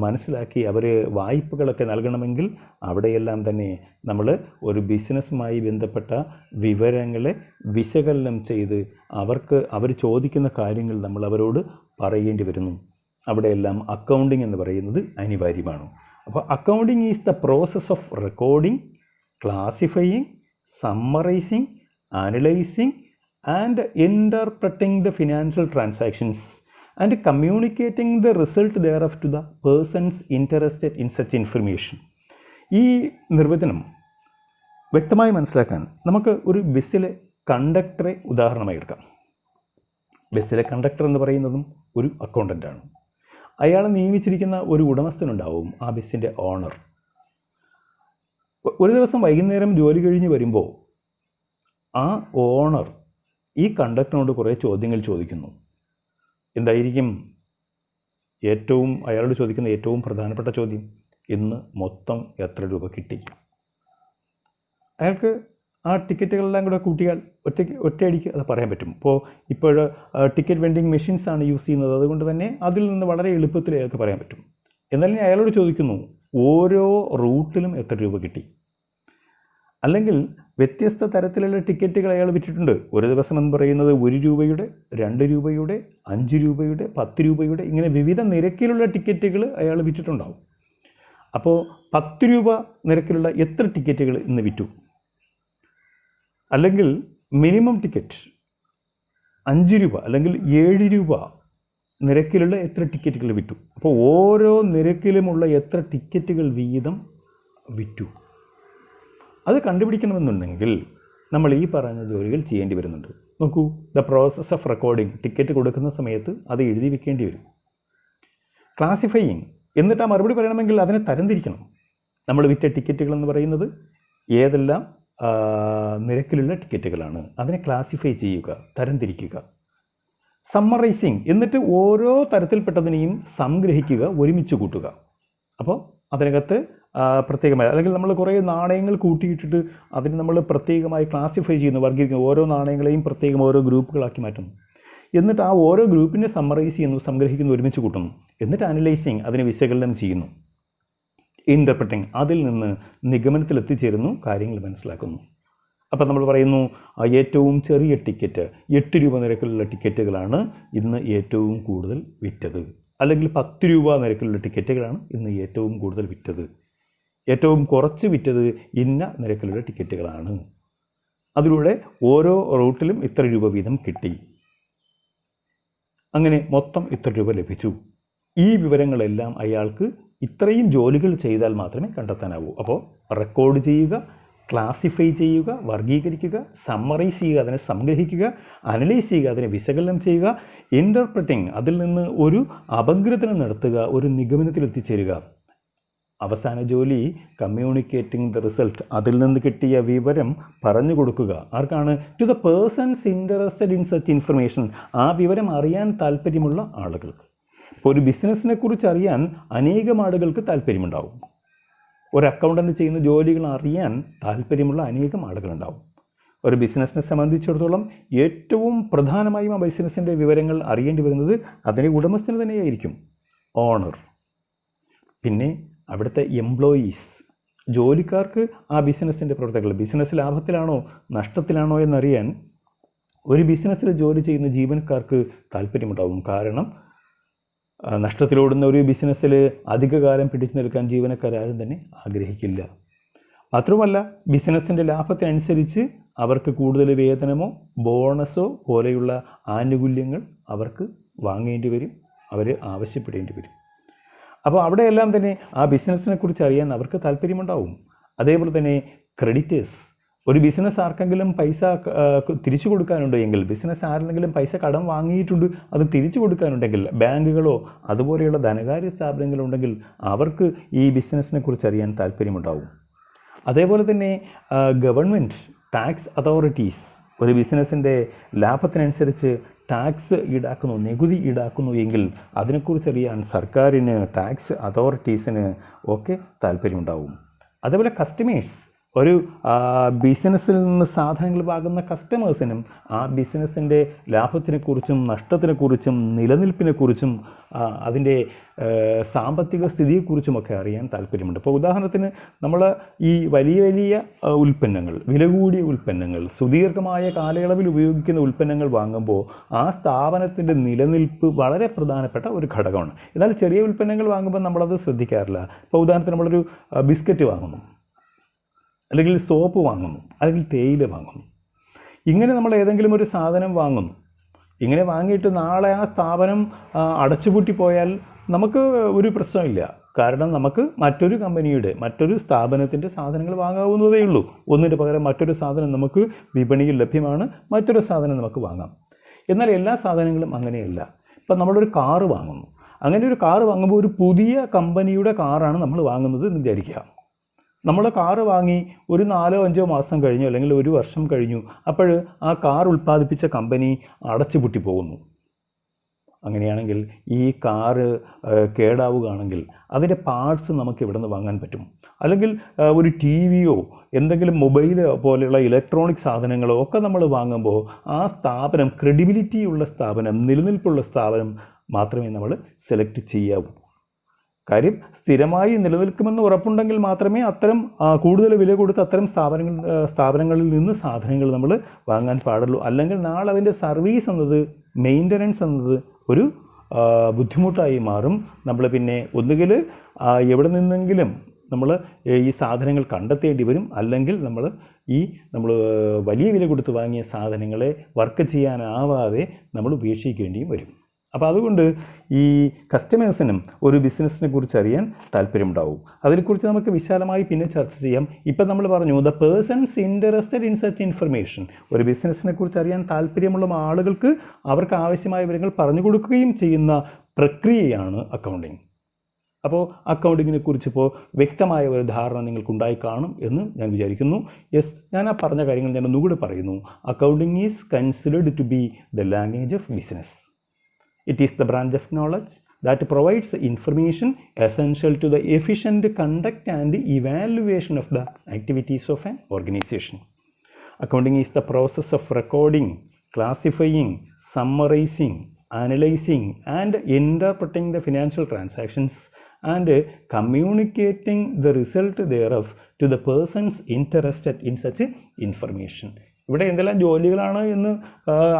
Speaker 1: മനസ്സിലാക്കി അവർ വായ്പകളൊക്കെ നൽകണമെങ്കിൽ അവിടെയെല്ലാം തന്നെ നമ്മൾ ഒരു ബിസിനസ്സുമായി ബന്ധപ്പെട്ട വിവരങ്ങളെ വിശകലനം ചെയ്ത് അവർ ചോദിക്കുന്ന കാര്യങ്ങൾ നമ്മൾ അവരോട് പറയേണ്ടി വരുന്നു. അവിടെയെല്ലാം അക്കൗണ്ടിങ് എന്ന് പറയുന്നത് അനിവാര്യമാണ്. അപ്പോൾ accounting is the process of recording, classifying, summarising, analysing and interpreting the financial transactions and communicating the result thereof to the persons interested in such information. ഈ നിർവചനം വ്യക്തമായി മനസ്സിലാക്കാൻ നമുക്ക് ഒരു ബസ്സിലെ കണ്ടക്ടറെ ഉദാഹരണമായി എടുക്കാം. ബസ്സിലെ കണ്ടക്ടർ എന്ന് പറയുന്നതും ഒരു അക്കൗണ്ടൻ്റാണ്. അയാളെ നിയമിച്ചിരിക്കുന്ന ഒരു ഉടമസ്ഥനുണ്ടാവും, ആ ബസ്സിൻ്റെ ഓണർ. ഒരു ദിവസം വൈകുന്നേരം ജോലി കഴിഞ്ഞ് വരുമ്പോൾ ആ ഓണർ ഈ കണ്ടക്ടറിനോട് കുറേ ചോദ്യങ്ങൾ ചോദിക്കുന്നു. എന്തായിരിക്കും അയാളോട് ചോദിക്കുന്ന ഏറ്റവും പ്രധാനപ്പെട്ട ചോദ്യം? ഇന്ന് മൊത്തം എത്ര രൂപ കിട്ടി? അയാൾക്ക് ആ ടിക്കറ്റുകളെല്ലാം കൂടെ കൂട്ടിയാൽ ഒറ്റയടിക്ക് അത് പറയാൻ പറ്റും. ഇപ്പോൾ ടിക്കറ്റ് വെൻഡിങ് മെഷീൻസാണ് യൂസ് ചെയ്യുന്നത്, അതുകൊണ്ട് തന്നെ അതിൽ നിന്ന് വളരെ എളുപ്പത്തിൽ അയാൾക്ക് പറയാൻ പറ്റും. എന്നാലും അയാളോട് ചോദിക്കുന്നു, ഓരോ റൂട്ടിലും എത്ര രൂപ കിട്ടി? അല്ലെങ്കിൽ വ്യത്യസ്ത തരത്തിലുള്ള ടിക്കറ്റുകൾ അയാൾ വിറ്റിട്ടുണ്ട്. ഒരു ദിവസം എന്ന് പറയുന്നത് 1 രൂപയുടെ, 2 രൂപയുടെ, 5 രൂപയുടെ, 10 രൂപയുടെ, ഇങ്ങനെ വിവിധ നിരക്കിലുള്ള ടിക്കറ്റുകൾ അയാൾ വിറ്റിട്ടുണ്ടാവും. അപ്പോൾ 10 രൂപ നിരക്കിലുള്ള എത്ര ടിക്കറ്റുകൾ ഇന്ന് വിറ്റു? അല്ലെങ്കിൽ മിനിമം ടിക്കറ്റ് 5 രൂപ അല്ലെങ്കിൽ 7 രൂപ നിരക്കിലുള്ള എത്ര ടിക്കറ്റുകൾ വിറ്റു? അപ്പോൾ ഓരോ നിരക്കിലുമുള്ള എത്ര ടിക്കറ്റുകൾ വീതം വിറ്റു? അത് കണ്ടുപിടിക്കണമെന്നുണ്ടെങ്കിൽ നമ്മൾ ഈ പറഞ്ഞ ജോലികൾ ചെയ്യേണ്ടി വരുന്നുണ്ട്. നോക്കൂ, the process of recording, ticket കൊടുക്കുന്ന സമയത്ത് അത് എഴുതി വെക്കേണ്ടി വരും. ക്ലാസിഫയിങ്, എന്നിട്ട് ആ മറുപടി പറയണമെങ്കിൽ അതിനെ തരംതിരിക്കണം. നമ്മൾ വിറ്റ ടിക്കറ്റുകൾ എന്ന് പറയുന്നത് ഏതെല്ലാം നിരക്കിലുള്ള ടിക്കറ്റുകളാണ്, അതിനെ ക്ലാസിഫൈ ചെയ്യുക, തരംതിരിക്കുക. സമ്മറൈസിങ്, എന്നിട്ട് ഓരോ തരത്തിൽപ്പെട്ടതിനെയും സംഗ്രഹിക്കുക, ഒരുമിച്ച് കൂട്ടുക. അപ്പോൾ അതിനകത്ത് പ്രത്യേകമായി, അല്ലെങ്കിൽ നമ്മൾ കുറേ നാണയങ്ങൾ കൂട്ടിയിട്ടിട്ട് അതിന് നമ്മൾ പ്രത്യേകമായി ക്ലാസിഫൈ ചെയ്യുന്നു, വർഗീകരിക്കുന്നു. ഓരോ നാണയങ്ങളെയും പ്രത്യേകം ഓരോ ഗ്രൂപ്പുകളാക്കി മാറ്റുന്നു. എന്നിട്ട് ആ ഓരോ ഗ്രൂപ്പിനെ സമ്മറൈസ് ചെയ്യുന്നു, സംഗ്രഹിക്കുന്നു, ഒരുമിച്ച് കൂട്ടുന്നു. എന്നിട്ട് അനലൈസിങ്, അതിനെ വിശകലനം ചെയ്യുന്നു. ഇൻ്റർപ്രറ്റിംഗ്, അതിൽ നിന്ന് നിഗമനത്തിൽ എത്തിച്ചേരുന്നു, കാര്യങ്ങൾ മനസ്സിലാക്കുന്നു. അപ്പം നമ്മൾ പറയുന്നു, ഏറ്റവും ചെറിയ ടിക്കറ്റ് 8 രൂപ നിരക്കിലുള്ള ടിക്കറ്റുകളാണ് ഇന്ന് ഏറ്റവും കൂടുതൽ വിറ്റത്. അല്ലെങ്കിൽ 10 രൂപ നിരക്കിലുള്ള ടിക്കറ്റുകളാണ് ഇന്ന് ഏറ്റവും കൂടുതൽ വിറ്റത്. ഏറ്റവും കുറച്ച് വിറ്റത് ഇന്ന നിരക്കിലുള്ള ടിക്കറ്റുകളാണ്. അതിലൂടെ ഓരോ റൂട്ടിലും ഇത്ര രൂപ വീതം കിട്ടി. അങ്ങനെ മൊത്തം ഇത്ര രൂപ ലഭിച്ചു. ഈ വിവരങ്ങളെല്ലാം അയാൾക്ക് ഇത്രയും ജോലികൾ ചെയ്താൽ മാത്രമേ കണ്ടെത്താനാവൂ. അപ്പോൾ റെക്കോർഡ് ചെയ്യുക, ക്ലാസിഫൈ ചെയ്യുക, വർഗീകരിക്കുക, സമ്മറൈസ് ചെയ്യുക, അതിനെ സംഗ്രഹിക്കുക, അനലൈസ് ചെയ്യുക, അതിനെ വിശകലനം ചെയ്യുക, ഇൻ്റർപ്രറ്റിംഗ്, അതിൽ നിന്ന് ഒരു അപഗ്രഥനം നടത്തുക, ഒരു നിഗമനത്തിൽ എത്തിച്ചേരുക. അവസാന ജോലി കമ്മ്യൂണിക്കേറ്റിംഗ് ദ റിസൾട്ട്, അതിൽ നിന്ന് കിട്ടിയ വിവരം പറഞ്ഞു കൊടുക്കുക. ആർക്കാണ്? To the persons interested in such information, ആ വിവരം അറിയാൻ താല്പര്യമുള്ള ആളുകൾക്ക്. ഇപ്പോൾ ഒരു ബിസിനസ്സിനെ കുറിച്ച് അറിയാൻ അനേകം ആളുകൾക്ക് താല്പര്യമുണ്ടാവും. ഒരു അക്കൗണ്ടൻ്റ് ചെയ്യുന്ന ജോലികൾ അറിയാൻ താല്പര്യമുള്ള അനേകം ആളുകളുണ്ടാവും. ഒരു ബിസിനസ്സിനെ സംബന്ധിച്ചിടത്തോളം ഏറ്റവും പ്രധാനമായും ആ ബിസിനസ്സിൻ്റെ വിവരങ്ങൾ അറിയേണ്ടി വരുന്നത് അതിൻ്റെ ഉടമസ്ഥന് തന്നെയായിരിക്കും, ഓണർ. പിന്നെ അവിടുത്തെ എംപ്ലോയീസ്, ജോലിക്കാർക്ക് ആ ബിസിനസ്സിൻ്റെ പ്രവർത്തകർ, ബിസിനസ് ലാഭത്തിലാണോ നഷ്ടത്തിലാണോ എന്നറിയാൻ ഒരു ബിസിനസ്സിൽ ജോലി ചെയ്യുന്ന ജീവനക്കാർക്ക് താല്പര്യമുണ്ടാവും. കാരണം നഷ്ടത്തിലോടുന്ന ഒരു ബിസിനസ്സിൽ അധികകാലം പിടിച്ചു നിൽക്കാൻ ജീവനക്കാരും തന്നെ ആഗ്രഹിക്കില്ല. മാത്രമല്ല ബിസിനസ്സിൻ്റെ ലാഭത്തിനനുസരിച്ച് അവർക്ക് കൂടുതൽ വേതനമോ ബോണസോ പോലെയുള്ള ആനുകൂല്യങ്ങൾ അവർക്ക് വാങ്ങേണ്ടി വരും, അവർ ആവശ്യപ്പെടേണ്ടി വരും. അപ്പോൾ അവിടെയെല്ലാം തന്നെ ആ ബിസിനസ്സിനെ കുറിച്ച് അറിയാൻ അവർക്ക് താല്പര്യമുണ്ടാവും. അതേപോലെ തന്നെ ക്രെഡിറ്റേഴ്സ്, ഒരു ബിസിനസ് ആർക്കെങ്കിലും പൈസ തിരിച്ചു കൊടുക്കാനുണ്ട് എങ്കിൽ, ബിസിനസ് ആരെങ്കിലും പൈസ കടം വാങ്ങിയിട്ടുണ്ട് അത് തിരിച്ചു കൊടുക്കാനുണ്ടെങ്കിൽ, ബാങ്കുകളോ അതുപോലെയുള്ള ധനകാര്യ സ്ഥാപനങ്ങളുണ്ടെങ്കിൽ അവർക്ക് ഈ ബിസിനസ്സിനെ കുറിച്ച് അറിയാൻ താല്പര്യമുണ്ടാവും. അതേപോലെ തന്നെ ഗവൺമെൻറ്, ടാക്സ് അതോറിറ്റീസ്, ഒരു ബിസിനസ്സിൻ്റെ ലാഭത്തിനനുസരിച്ച് ടാക്സ് ഈടാക്കുന്നു, നികുതി ഈടാക്കുന്നു എങ്കിൽ അതിനെക്കുറിച്ചറിയാൻ സർക്കാരിന്, ടാക്സ് അതോറിറ്റീസിന് ഒക്കെ താല്പര്യമുണ്ടാവും. അതേപോലെ കസ്റ്റമേഴ്സ്, ഒരു ബിസിനസ്സിൽ നിന്ന് സാധനങ്ങൾ വാങ്ങുന്ന കസ്റ്റമേഴ്സിനും ആ ബിസിനസ്സിൻ്റെ ലാഭത്തിനെക്കുറിച്ചും നഷ്ടത്തിനെക്കുറിച്ചും നിലനിൽപ്പിനെക്കുറിച്ചും അതിൻ്റെ സാമ്പത്തിക സ്ഥിതിയെക്കുറിച്ചുമൊക്കെ അറിയാൻ താല്പര്യമുണ്ട്. ഇപ്പോൾ ഉദാഹരണത്തിന് നമ്മൾ ഈ വലിയ വലിയ ഉൽപ്പന്നങ്ങൾ, വില കൂടിയ ഉൽപ്പന്നങ്ങൾ, സുദീർഘമായ കാലയളവിൽ ഉപയോഗിക്കുന്ന ഉൽപ്പന്നങ്ങൾ വാങ്ങുമ്പോൾ ആ സ്ഥാപനത്തിൻ്റെ നിലനിൽപ്പ് വളരെ പ്രധാനപ്പെട്ട ഒരു ഘടകമാണ്. എന്നാൽ ചെറിയ ഉൽപ്പന്നങ്ങൾ വാങ്ങുമ്പോൾ നമ്മളത് ശ്രദ്ധിക്കാറില്ല. ഇപ്പോൾ ഉദാഹരണത്തിന് നമ്മളൊരു ബിസ്ക്കറ്റ് വാങ്ങുന്നു, അല്ലെങ്കിൽ സോപ്പ് വാങ്ങുന്നു, അല്ലെങ്കിൽ തേയില വാങ്ങുന്നു. ഇങ്ങനെ നമ്മൾ ഏതെങ്കിലും ഒരു സാധനം വാങ്ങുന്നു. ഇങ്ങനെ വാങ്ങിയിട്ട് നാളെ ആ സ്ഥാപനം അടച്ചുപൂട്ടിപ്പോയാൽ നമുക്ക് ഒരു പ്രശ്നമില്ല. കാരണം നമുക്ക് മറ്റൊരു കമ്പനിയുടെ, മറ്റൊരു സ്ഥാപനത്തിൻ്റെ സാധനങ്ങൾ വാങ്ങാവുന്നതേ ഉള്ളൂ. ഒന്നിന് പകരം മറ്റൊരു സാധനം നമുക്ക് വിപണിയിൽ ലഭ്യമാണ്, മറ്റൊരു സാധനം നമുക്ക് വാങ്ങാം. എന്നാൽ എല്ലാ സാധനങ്ങളും അങ്ങനെയല്ല. ഇപ്പം നമ്മളൊരു കാറ് വാങ്ങുന്നു. അങ്ങനെ ഒരു കാറ് വാങ്ങുമ്പോൾ ഒരു പുതിയ കമ്പനിയുടെ കാറാണ് നമ്മൾ വാങ്ങുന്നത് എന്ന് വിചാരിക്കുക. നമ്മൾ കാറ് വാങ്ങി ഒരു 4-5 മാസം കഴിഞ്ഞു, അല്ലെങ്കിൽ ഒരു വർഷം കഴിഞ്ഞു, അപ്പോൾ ആ കാർ ഉൽപ്പാദിപ്പിച്ച കമ്പനി അടച്ചുപൂട്ടി പോകുന്നു. അങ്ങനെയാണെങ്കിൽ ഈ കാറ് കേടാവുകയാണെങ്കിൽ അതിൻ്റെ പാർട്സ് നമുക്ക് ഇവിടെ നിന്ന് വാങ്ങാൻ പറ്റും. അല്ലെങ്കിൽ ഒരു ടി വിയോ എന്തെങ്കിലും മൊബൈലോ പോലെയുള്ള ഇലക്ട്രോണിക് സാധനങ്ങളോ ഒക്കെ നമ്മൾ വാങ്ങുമ്പോൾ ആ സ്ഥാപനം, ക്രെഡിബിലിറ്റിയുള്ള സ്ഥാപനം, നിലനിൽപ്പുള്ള സ്ഥാപനം മാത്രമേ നമ്മൾ സെലക്ട് ചെയ്യാവൂ. കാര്യം സ്ഥിരമായി നിലനിൽക്കുമെന്ന് ഉറപ്പുണ്ടെങ്കിൽ മാത്രമേ അത്തരം കൂടുതൽ വില കൊടുത്ത് അത്തരം സ്ഥാപനങ്ങളിൽ നിന്ന് സാധനങ്ങൾ നമ്മൾ വാങ്ങാൻ പാടുള്ളൂ. അല്ലെങ്കിൽ നാളെ അതിൻ്റെ സർവീസ് എന്നത്, മെയിൻ്റനൻസ് എന്നത് ഒരു ബുദ്ധിമുട്ടായി മാറും. നമ്മൾ പിന്നെ ഒന്നുകിൽ എവിടെ നിന്നെങ്കിലും നമ്മൾ ഈ സാധനങ്ങൾ കണ്ടെത്തേണ്ടി വരും, അല്ലെങ്കിൽ നമ്മൾ വലിയ വില കൊടുത്ത് വാങ്ങിയ സാധനങ്ങളെ വർക്ക് ചെയ്യാനാവാതെ നമ്മൾ ഉപേക്ഷിക്കേണ്ടിയും വരും. അപ്പോൾ അതുകൊണ്ട് ഈ കസ്റ്റമേഴ്സിനും ഒരു ബിസിനസ്സിനെ കുറിച്ച് അറിയാൻ താല്പര്യമുണ്ടാവും. അതിനെക്കുറിച്ച് നമുക്ക് വിശാലമായി പിന്നെ ചർച്ച ചെയ്യാം. ഇപ്പം നമ്മൾ പറഞ്ഞു the persons interested in such information, ഒരു ബിസിനസ്സിനെ കുറിച്ച് അറിയാൻ താല്പര്യമുള്ള ആളുകൾക്ക് അവർക്ക് ആവശ്യമായ വിവരങ്ങൾ പറഞ്ഞു കൊടുക്കുകയും ചെയ്യുന്ന പ്രക്രിയയാണ് അക്കൗണ്ടിങ്. അപ്പോൾ അക്കൗണ്ടിങ്ങിനെ കുറിച്ച് ഇപ്പോൾ വ്യക്തമായ ഒരു ധാരണ നിങ്ങൾക്കുണ്ടായി കാണും എന്ന് ഞാൻ വിചാരിക്കുന്നു. ഞാൻ ആ പറഞ്ഞ കാര്യങ്ങൾ ഞാൻ ഒന്നുകൂടി പറയുന്നു. Accounting is considered to be the language of business. It is the branch of knowledge that provides information essential to the efficient conduct and evaluation of the activities of an organization. Accounting is the process of recording, classifying, summarizing, analyzing and interpreting the financial transactions and communicating the result thereof to the persons interested in such information. ഇവിടെ എന്തെല്ലാം ജോലികളാണ് എന്ന്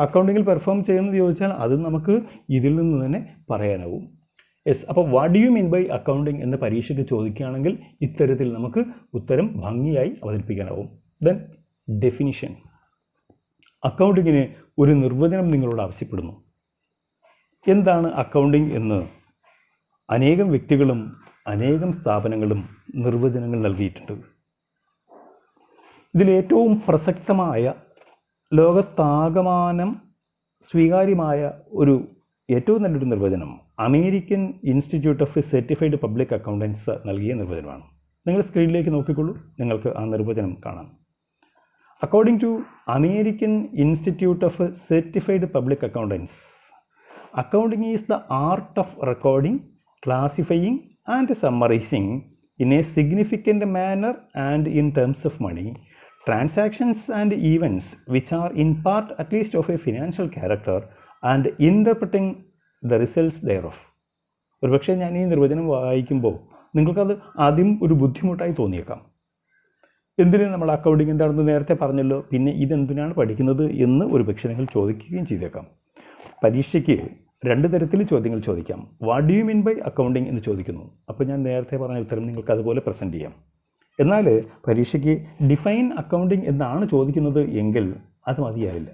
Speaker 1: അക്കൗണ്ടിങ്ങിൽ പെർഫോം ചെയ്യുന്നത് ചോദിച്ചാൽ അത് നമുക്ക് ഇതിൽ നിന്ന് തന്നെ പറയാനാവും. അപ്പോൾ what do you mean by accounting എന്ന് പരീക്ഷയ്ക്ക് ചോദിക്കുകയാണെങ്കിൽ ഇത്തരത്തിൽ നമുക്ക് ഉത്തരം ഭംഗിയായി അവതരിപ്പിക്കാനാവും. Then definition. അക്കൗണ്ടിങ്ങിന് ഒരു നിർവചനം നിങ്ങളോട് ആവശ്യപ്പെടുന്നു. എന്താണ് അക്കൗണ്ടിങ് എന്ന് അനേകം വ്യക്തികളും അനേകം സ്ഥാപനങ്ങളും നിർവചനങ്ങൾ നൽകിയിട്ടുണ്ട്. ഇതിലേറ്റവും പ്രസക്തമായ, ലോകത്താകമാനം സ്വീകാര്യമായ ഒരു ഏറ്റവും നല്ലൊരു നിർവചനം American Institute of Certified Public Accountants നൽകിയ നിർവചനമാണ്. നിങ്ങൾ സ്ക്രീനിലേക്ക് നോക്കിക്കോളൂ, നിങ്ങൾക്ക് ആ നിർവചനം കാണാം. According to American Institute of Certified Public Accountants, accounting is the art of recording, classifying and summarizing in a significant manner and in terms of money transactions and events which are in part at least of a financial character and interpreting the results thereof. ഒരുപക്ഷെ ഞാൻ ഈ നിർവചനം വായിക്കുമ്പോൾ നിങ്ങൾക്കത് ആദ്യം ഒരു ബുദ്ധിമുട്ടായി തോന്നിയേക്കാം. എന്തിന് നമ്മൾ അക്കൗണ്ടിങ് എന്താണെന്ന് നേരത്തെ പറഞ്ഞല്ലോ, പിന്നെ ഇതെന്തിനാണ് പഠിക്കുന്നത് എന്ന് ഒരുപക്ഷെ നിങ്ങൾ ചോദിക്കുകയും ചെയ്തേക്കാം. പരീക്ഷയ്ക്ക് 2 തരത്തിൽ ചോദ്യങ്ങൾ ചോദിക്കാം. What do you mean by accounting എന്ന് ചോദിക്കുന്നു. അപ്പോൾ ഞാൻ നേരത്തെ പറഞ്ഞ ഉത്തരം നിങ്ങൾക്ക് അതുപോലെ പ്രസൻറ്റ് ചെയ്യാം. എന്നാൽ പരീക്ഷയ്ക്ക് ഡിഫൈൻ അക്കൗണ്ടിങ് എന്നാണ് ചോദിക്കുന്നത് എങ്കിൽ അത് മതിയാവില്ല.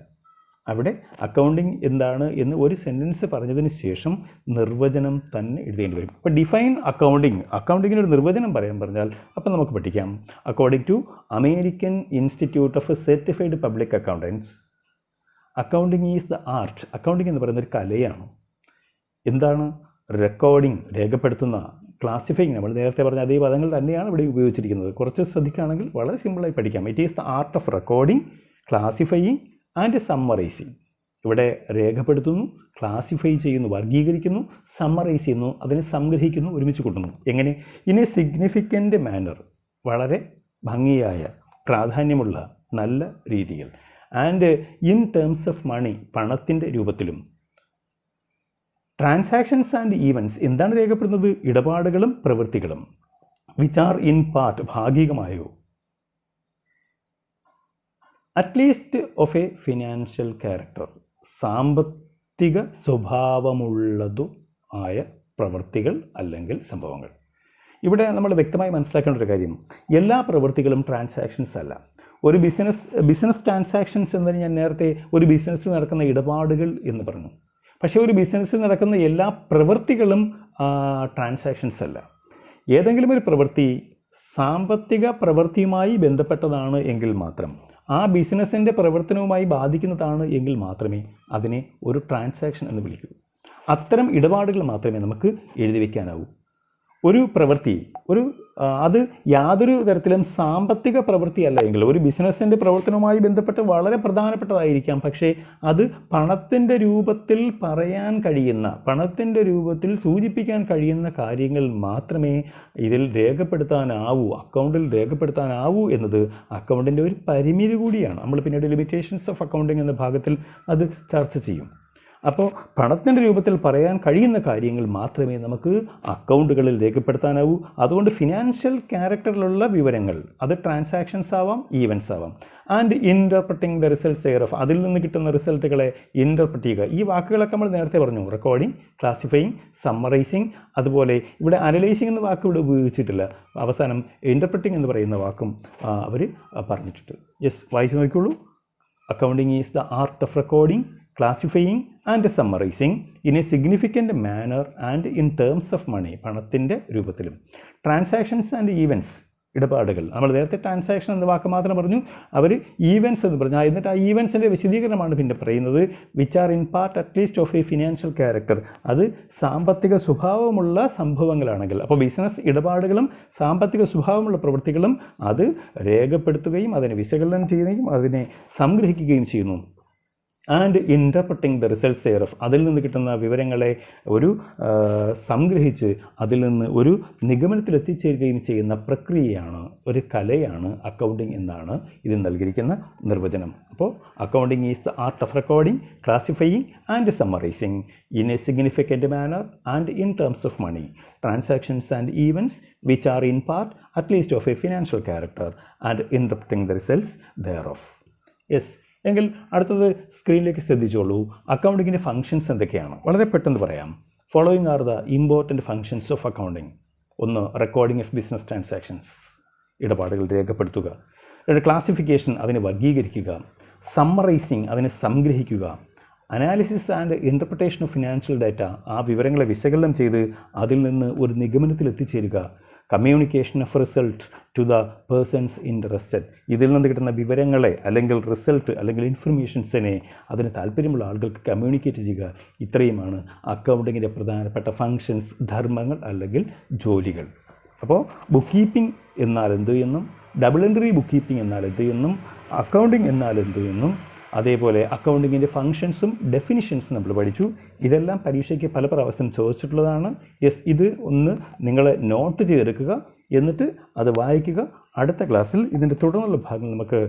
Speaker 1: അവിടെ അക്കൗണ്ടിങ് എന്താണ് എന്ന് ഒരു സെൻറ്റൻസ് പറഞ്ഞതിന് ശേഷം നിർവചനം തന്നെ എഴുതേണ്ടി വരും. അപ്പോൾ ഡിഫൈൻ അക്കൗണ്ടിങ്ങിന് ഒരു നിർവചനം പറഞ്ഞാൽ അപ്പോൾ നമുക്ക് പഠിക്കാം. According to American Institute of Certified Public Accountants, accounting is the art. Accounting എന്ന് പറയുന്ന ഒരു കലയാണ്. എന്താണ്? റെക്കോർഡിംഗ്, രേഖപ്പെടുത്തുന്ന, ക്ലാസിഫൈങ്, നമ്മൾ നേരത്തെ പറഞ്ഞ അതേ പദങ്ങൾ തന്നെയാണ് ഇവിടെ ഉപയോഗിച്ചിരിക്കുന്നത്. കുറച്ച് ശ്രദ്ധിക്കുകയാണെങ്കിൽ വളരെ സിമ്പിളായി പഠിക്കാം. It is the art of recording, classifying and summarising. ഇവിടെ രേഖപ്പെടുത്തുന്നു, ക്ലാസിഫൈ ചെയ്യുന്നു, വർഗീകരിക്കുന്നു, സമ്മറൈസ് ചെയ്യുന്നു, അതിനെ സംഗ്രഹിക്കുന്നു, ഒരുമിച്ച് കൂട്ടുന്നു. എങ്ങനെ? ഇൻ എ സിഗ്നിഫിക്കൻ്റ് മാനർ, വളരെ ഭംഗിയായ, പ്രാധാന്യമുള്ള, നല്ല രീതിയിൽ. And in terms of money, പണത്തിൻ്റെ രൂപത്തിലും. ട്രാൻസാക്ഷൻസ് ആൻഡ് ഈവൻസ്, എന്താണ് രേഖപ്പെടുന്നത്? ഇടപാടുകളും പ്രവൃത്തികളും. വിച്ച് ആർ ഇൻ പാർട്ട്, ഭാഗികമായോ, at least of a financial character, സാമ്പത്തിക സ്വഭാവമുള്ളതു ആയ പ്രവൃത്തികൾ അല്ലെങ്കിൽ സംഭവങ്ങൾ. ഇവിടെ നമ്മൾ വ്യക്തമായി മനസ്സിലാക്കേണ്ട ഒരു കാര്യം, എല്ലാ പ്രവൃത്തികളും ട്രാൻസാക്ഷൻസ് അല്ല. ഒരു ബിസിനസ് ട്രാൻസാക്ഷൻസ് എന്നതിന് ഞാൻ നേരത്തെ ഒരു ബിസിനസ്സിൽ നടക്കുന്ന ഇടപാടുകൾ എന്ന് പറഞ്ഞു. പക്ഷേ ഒരു ബിസിനസ്സിൽ നടക്കുന്ന എല്ലാ പ്രവൃത്തികളും ട്രാൻസാക്ഷൻസ് അല്ല. ഏതെങ്കിലും ഒരു പ്രവൃത്തി സാമ്പത്തിക പ്രവൃത്തിയുമായി ബന്ധപ്പെട്ടതാണ് എങ്കിൽ മാത്രം, ആ ബിസിനസ്സിൻ്റെ പ്രവർത്തനവുമായി ബാധിക്കുന്നതാണ് എങ്കിൽ മാത്രമേ അതിനെ ഒരു ട്രാൻസാക്ഷൻ എന്ന് വിളിക്കൂ. അത്തരം ഇടപാടുകൾ മാത്രമേ നമുക്ക് എഴുതി വയ്ക്കാനാവൂ. ഒരു പ്രവൃത്തി അത് യാതൊരു തരത്തിലും സാമ്പത്തിക പ്രവൃത്തിയല്ല എങ്കിൽ, ഒരു ബിസിനസ്സിൻ്റെ പ്രവർത്തനവുമായി ബന്ധപ്പെട്ട് വളരെ പ്രധാനപ്പെട്ടതായിരിക്കാം, പക്ഷേ അത് പണത്തിൻ്റെ രൂപത്തിൽ പറയാൻ കഴിയുന്ന, പണത്തിൻ്റെ രൂപത്തിൽ സൂചിപ്പിക്കാൻ കഴിയുന്ന കാര്യങ്ങൾ മാത്രമേ ഇതിൽ രേഖപ്പെടുത്താനാവൂ, അക്കൗണ്ടിൽ രേഖപ്പെടുത്താനാവൂ എന്നത് അക്കൗണ്ടിൻ്റെ ഒരു പരിമിതി കൂടിയാണ്. നമ്മൾ പിന്നീട് ലിമിറ്റേഷൻസ് ഓഫ് അക്കൗണ്ടിങ് എന്ന ഭാഗത്തിൽ അത് ചർച്ച ചെയ്യും. അപ്പോൾ പണത്തിൻ്റെ രൂപത്തിൽ പറയാൻ കഴിയുന്ന കാര്യങ്ങൾ മാത്രമേ നമുക്ക് അക്കൗണ്ടുകളിൽ രേഖപ്പെടുത്താനാവൂ. അതുകൊണ്ട് ഫിനാൻഷ്യൽ ക്യാരക്ടറിലുള്ള വിവരങ്ങൾ, അത് ട്രാൻസാക്ഷൻസ് ആവാം, ഈവൻസ് ആവാം. And interpreting the results air, അതിൽ നിന്ന് കിട്ടുന്ന റിസൾട്ടുകളെ ഇൻ്റർപ്രറ്റ് ചെയ്യുക. ഈ വാക്കുകളൊക്കെ നമ്മൾ നേരത്തെ പറഞ്ഞു. Recording, classifying, summarising. അതുപോലെ ഇവിടെ അനലൈസിങ് എന്ന വാക്ക് ഇവിടെ ഉപയോഗിച്ചിട്ടില്ല. അവസാനം ഇൻ്റർപ്രറ്റിംഗ് എന്ന് പറയുന്ന വാക്കും അവർ പറഞ്ഞിട്ടുണ്ട്. യെസ്, വായിച്ചു നോക്കിക്കോളൂ. Accounting is the art of recording, classifying and summarising in a significant manner and in terms of money, പണത്തിൻ്റെ രൂപത്തിലും. ട്രാൻസാക്ഷൻസ് ആൻഡ് ഈവൻസ്, ഇടപാടുകൾ. നമ്മൾ നേരത്തെ ട്രാൻസാക്ഷൻ എന്ന വാക്ക് മാത്രം പറഞ്ഞു, അവർ ഈവൻസ് എന്ന് പറഞ്ഞു. എന്നിട്ട് ആ ഈവൻസിൻ്റെ വിശദീകരണമാണ് പിന്നെ പറയുന്നത്. Which are in part at least of a financial character, അത് സാമ്പത്തിക സ്വഭാവമുള്ള സംഭവങ്ങളാണെങ്കിൽ. അപ്പോൾ ബിസിനസ് ഇടപാടുകളും സാമ്പത്തിക സ്വഭാവമുള്ള പ്രവൃത്തികളും അത് രേഖപ്പെടുത്തുകയും അതിനെ വിശകലനം ചെയ്യുകയും അതിനെ സംഗ്രഹിക്കുകയും ചെയ്യുന്നു. And interpreting the results air of, അതിൽ നിന്ന് കിട്ടുന്ന വിവരങ്ങളെ സംഗ്രഹിച്ച് അതിൽ നിന്ന് ഒരു നിഗമനത്തിൽ എത്തിച്ചേരുകയും ചെയ്യുന്ന പ്രക്രിയയാണ്, ഒരു കലയാണ് അക്കൗണ്ടിങ് എന്നാണ് ഇതിൽ നൽകിയിരിക്കുന്ന നിർവചനം. അപ്പോൾ accounting is the art of recording, classifying and summarising in a significant manner and in terms of money, transactions and events which are in part at least of a financial character and interpreting the results thereof. Yes, എങ്കിൽ അടുത്തത് സ്ക്രീനിലേക്ക് ശ്രദ്ധിച്ചോളൂ. അക്കൗണ്ടിങ്ങിൻ്റെ ഫങ്ഷൻസ് എന്തൊക്കെയാണ്? വളരെ പെട്ടെന്ന് പറയാം. Following are the important functions of accounting. 1, recording of business transactions, ഇടപാടുകൾ രേഖപ്പെടുത്തുക. 2, ക്ലാസിഫിക്കേഷൻ, അതിനെ വർഗീകരിക്കുക. സമ്മറൈസിങ്, അതിനെ സംഗ്രഹിക്കുക. Analysis and interpretation of financial data, ആ വിവരങ്ങളെ വിശകലനം ചെയ്ത് അതിൽ നിന്ന് ഒരു നിഗമനത്തിൽ എത്തിച്ചേരുക. Communication of result to the persons interested. ഇതിൽ നിന്ന് കിട്ടുന്ന വിവരങ്ങളെ അല്ലെങ്കിൽ റിസൾട്ട് അല്ലെങ്കിൽ ഇൻഫർമേഷൻസിനെ അതിന് താല്പര്യമുള്ള ആളുകൾക്ക് കമ്മ്യൂണിക്കേറ്റ് ചെയ്യുക. ഇത്രയുമാണ് അക്കൗണ്ടിങ്ങിൻ്റെ പ്രധാനപ്പെട്ട ഫങ്ഷൻസ്, ധർമ്മങ്ങൾ അല്ലെങ്കിൽ ജോലികൾ. അപ്പോൾ ബുക്ക് കീപ്പിംഗ് എന്നാൽ എന്ത് എന്നും, ഡബിൾ എൻട്രി ബുക്ക് കീപ്പിംഗ് എന്നാൽ എന്ത് എന്നും, അക്കൗണ്ടിങ് എന്നാൽ എന്ത് എന്നും, അതേപോലെ അക്കൗണ്ടിങ്ങിൻ്റെ ഫങ്ഷൻസും ഡെഫിനിഷൻസും നമ്മൾ പഠിച്ചു. ഇതെല്ലാം പരീക്ഷയ്ക്ക് പല പ്രാവശ്യം ചോദിച്ചിട്ടുള്ളതാണ്. യെസ്, ഇത് ഒന്ന് നിങ്ങൾ നോട്ട് ചെയ്തെടുക്കുക, എന്നിട്ട് അത് വായിക്കുക. അടുത്ത ക്ലാസ്സിൽ ഇതിൻ്റെ തുടർന്നുള്ള ഭാഗങ്ങൾ നമുക്ക്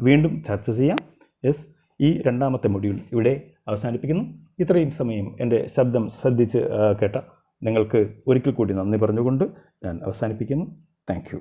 Speaker 1: വീണ്ടും ചർച്ച ചെയ്യാം. യെസ്, ഈ രണ്ടാമത്തെ മൊഡ്യൂൾ ഇവിടെ അവസാനിപ്പിക്കുന്നു. ഇത്രയും സമയം എൻ്റെ ശബ്ദം ശ്രദ്ധിച്ച് കേട്ട നിങ്ങൾക്ക് ഒരിക്കൽ കൂടി നന്ദി പറഞ്ഞുകൊണ്ട് ഞാൻ അവസാനിപ്പിക്കുന്നു. Thank you.